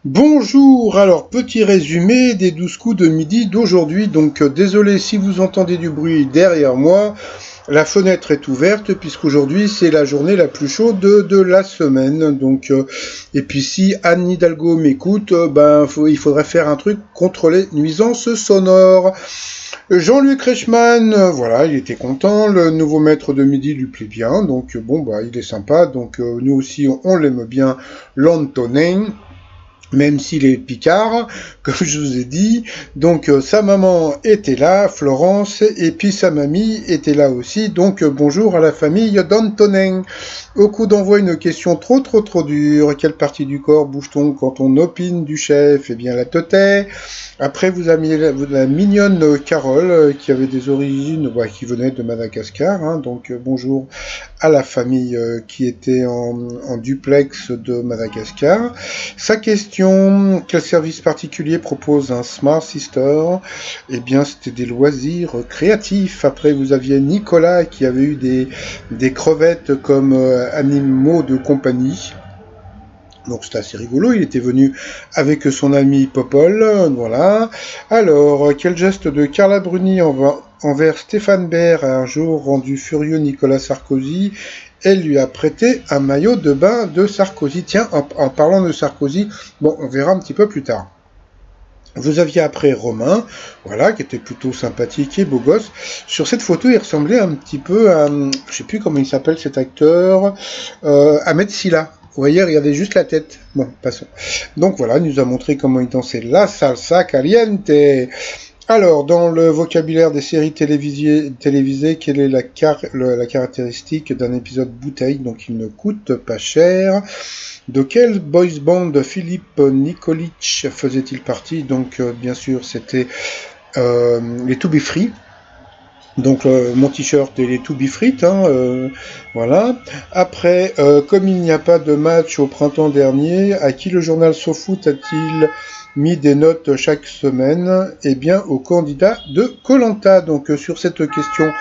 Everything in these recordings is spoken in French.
Bonjour, alors petit résumé des 12 coups de midi d'aujourd'hui. Donc désolé si vous entendez du bruit derrière moi, la fenêtre est ouverte puisqu'aujourd'hui c'est la journée la plus chaude de la semaine. Et puis si Anne Hidalgo m'écoute, il faudrait faire un truc contre les nuisances sonores. Jean-Luc Reichmann, voilà, il était content, le nouveau maître de midi lui plaît bien, il est sympa, nous aussi on l'aime bien, l'Antonin même s'il est Picard, comme je vous ai dit. Sa maman était là, Florence, et puis sa mamie était là aussi. Bonjour à la famille d'Antonin. Au coup d'envoi, une question trop dure. Quelle partie du corps bouge-t-on quand on opine du chef? Eh bien la tête. Après, vous avez la mignonne Carole, qui avait des origines, qui venait de Madagascar. Bonjour à la famille qui était en duplex de Madagascar. Sa question, quel service particulier propose un Smart Sister? Eh bien, c'était des loisirs créatifs. Après, vous aviez Nicolas qui avait eu des crevettes comme animaux de compagnie. Donc c'était assez rigolo, il était venu avec son ami Popol, voilà. Alors, quel geste de Carla Bruni envers Stéphane Bern a un jour rendu furieux Nicolas Sarkozy? Elle lui a prêté un maillot de bain de Sarkozy. Tiens, en parlant de Sarkozy, on verra un petit peu plus tard. Vous aviez après Romain, voilà, qui était plutôt sympathique et beau gosse. Sur cette photo, il ressemblait un petit peu à, je sais plus comment il s'appelle cet acteur, Ahmed Silla. Vous voyez, regardez juste la tête. Bon, passons. Donc voilà, il nous a montré comment il dansait la salsa caliente. Alors, dans le vocabulaire des séries télévisées, quelle est la caractéristique d'un épisode bouteille, donc il ne coûte pas cher? De quel boys band Philippe Nikolic faisait-il partie? Bien sûr, c'était les To Be Free. Mon t-shirt et les To Be Frites, voilà. Après, comme il n'y a pas de match au printemps dernier, à qui le journal SoFoot a-t-il mis des notes chaque semaine? Eh bien, au candidat de Koh-Lanta. Sur cette question,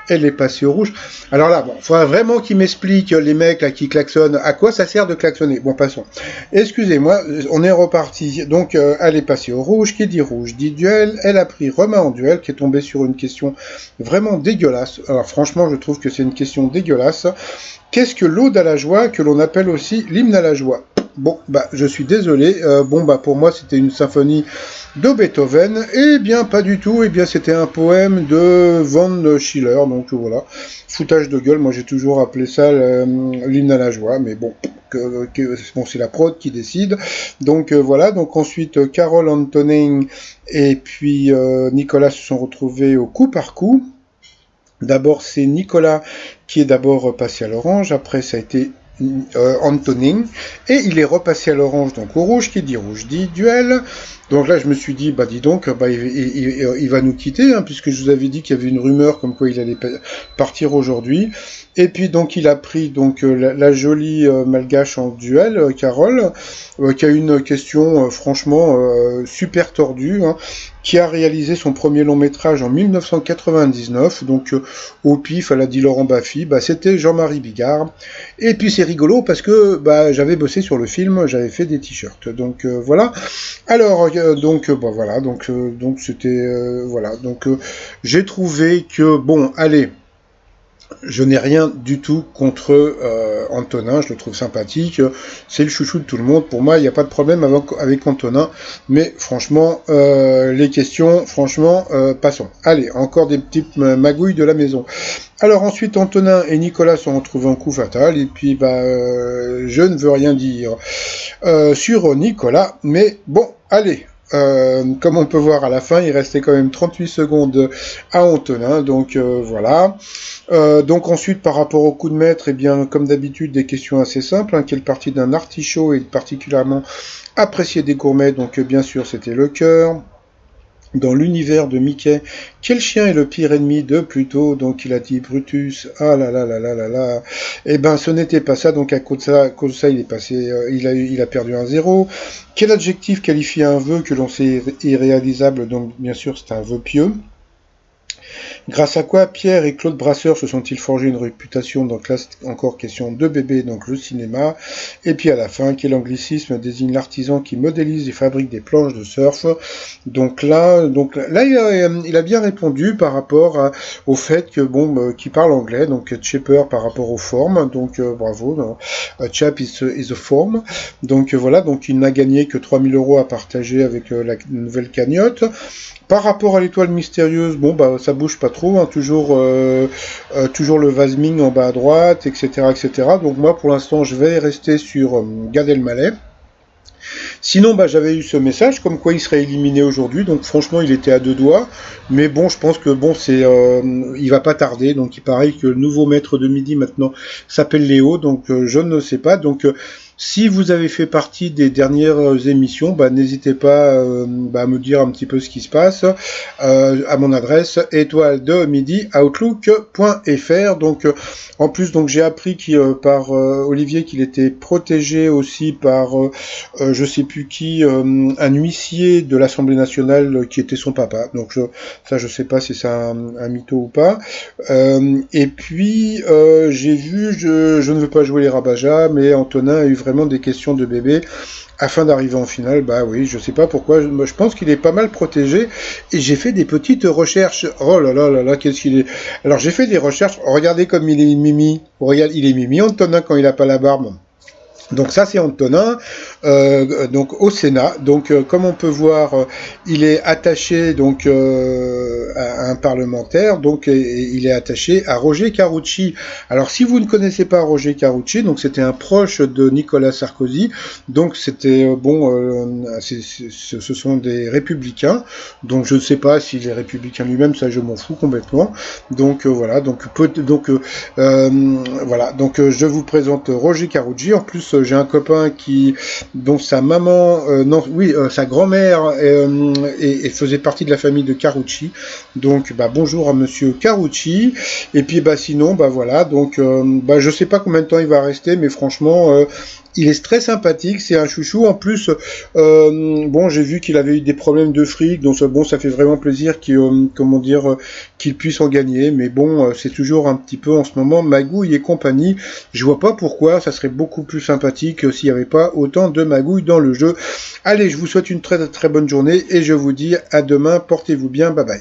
elle est passée au rouge. Alors là, faudra vraiment qu'ils m'expliquent, les mecs là qui klaxonnent, à quoi ça sert de klaxonner. Bon, passons. Excusez-moi, on est reparti. Elle est passée au rouge. Qui dit rouge dit duel. Elle a pris Romain en duel, qui est tombé sur une question vraiment dégueulasse. Alors franchement, je trouve que c'est une question dégueulasse. Qu'est-ce que l'Aude à la joie, que l'on appelle aussi l'hymne à la joie? Je suis désolé. Pour moi, c'était une symphonie de Beethoven. Eh bien, pas du tout. Eh bien, c'était un poème de Von Schiller. Voilà. Foutage de gueule. Moi, j'ai toujours appelé ça l'hymne à la joie. Mais c'est la prod qui décide. Voilà. Ensuite, Carole Antonin et puis Nicolas se sont retrouvés au coup par coup. D'abord, c'est Nicolas qui est d'abord passé à l'orange. Après, ça a été Antonin, et il est repassé à l'orange, donc au rouge dit duel. Donc là, je me suis dit, dis donc, il va nous quitter, puisque je vous avais dit qu'il y avait une rumeur comme quoi il allait partir aujourd'hui. Et puis il a pris la jolie malgache en duel, Carole, qui a une question franchement super tordue, qui a réalisé son premier long métrage en 1999, au pif, elle a dit Laurent Baffy, c'était Jean-Marie Bigard. Et puis c'est rigolo parce que j'avais bossé sur le film, j'avais fait des t-shirts. Voilà. Alors c'était voilà. J'ai trouvé que allez. Je n'ai rien du tout contre Antonin, je le trouve sympathique, c'est le chouchou de tout le monde, pour moi il n'y a pas de problème avec Antonin, mais franchement, les questions, passons. Allez, encore des petites magouilles de la maison. Alors ensuite, Antonin et Nicolas sont retrouvés en coup fatal, et puis je ne veux rien dire sur Nicolas, mais allez. Comme on peut voir à la fin, il restait quand même 38 secondes à Antonin, voilà. Ensuite, par rapport au coup de maître, eh bien, comme d'habitude, des questions assez simples. Quelle partie d'un artichaut est particulièrement appréciée des gourmets? Bien sûr, c'était le cœur. Dans l'univers de Mickey, quel chien est le pire ennemi de Pluto? Il a dit Brutus. Ah là là là là là là. Eh ben, ce n'était pas ça. À cause de ça, il est passé, il a perdu un 0. Quel adjectif qualifie un vœu que l'on sait irréalisable? Bien sûr, c'est un vœu pieux. Grâce à quoi Pierre et Claude Brasseur se sont-ils forgés une réputation? Donc là, c'est encore question de bébé, donc le cinéma. Et puis à la fin, quel anglicisme désigne l'artisan qui modélise et fabrique des planches de surf? Donc là, il a bien répondu par rapport au fait que qu'il parle anglais, donc Chipper par rapport aux formes. Donc bravo, chap is a form. Donc voilà, donc il n'a gagné que 3000 euros à partager avec la nouvelle cagnotte. Par rapport à l'étoile mystérieuse, ça bouge pas trop, hein, toujours le Vasming en bas à droite, etc., etc. Donc moi, pour l'instant, je vais rester sur Gad Elmaleh. Sinon, j'avais eu ce message comme quoi il serait éliminé aujourd'hui. Donc franchement, il était à deux doigts. Mais bon, je pense que il va pas tarder. Donc il paraît que le nouveau maître de midi maintenant s'appelle Léo. Donc je ne sais pas. Donc si vous avez fait partie des dernières émissions, n'hésitez pas à me dire un petit peu ce qui se passe à mon adresse étoile de midi outlook.fr. Donc en plus, donc j'ai appris par Olivier qu'il était protégé aussi par je sais plus qui, un huissier de l'Assemblée nationale qui était son papa. Donc je sais pas si c'est un mytho ou pas. Et puis j'ai vu, je ne veux pas jouer les rabat-jats, mais Antonin a eu vraiment des questions de bébé afin d'arriver en finale. Bah oui, je sais pas pourquoi. Je pense qu'il est pas mal protégé. Et j'ai fait des petites recherches. Oh là là là là, qu'est-ce qu'il est. Alors j'ai fait des recherches. Regardez comme il est mimi. Regarde, il est mimi Antonin quand il a pas la barbe. Donc ça c'est Antonin, donc au Sénat. Donc comme on peut voir, il est attaché donc à un parlementaire. Donc il est attaché à Roger Carucci. Alors si vous ne connaissez pas Roger Carucci, donc c'était un proche de Nicolas Sarkozy. Donc c'était ce sont des républicains. Donc je ne sais pas si les républicains lui-même, ça je m'en fous complètement. Donc voilà. Voilà. Donc je vous présente Roger Carucci. En plus j'ai un copain dont sa maman, sa grand-mère faisait partie de la famille de Carucci. Donc, bonjour à Monsieur Carucci. Et puis, sinon, voilà. Donc, je sais pas combien de temps il va rester, mais franchement, il est très sympathique, c'est un chouchou. En plus, j'ai vu qu'il avait eu des problèmes de fric, donc ça fait vraiment plaisir qu'il puisse en gagner. Mais bon, c'est toujours un petit peu en ce moment magouille et compagnie. Je vois pas pourquoi, ça serait beaucoup plus sympathique s'il n'y avait pas autant de magouille dans le jeu. Allez, je vous souhaite une très très bonne journée et je vous dis à demain. Portez-vous bien, bye bye.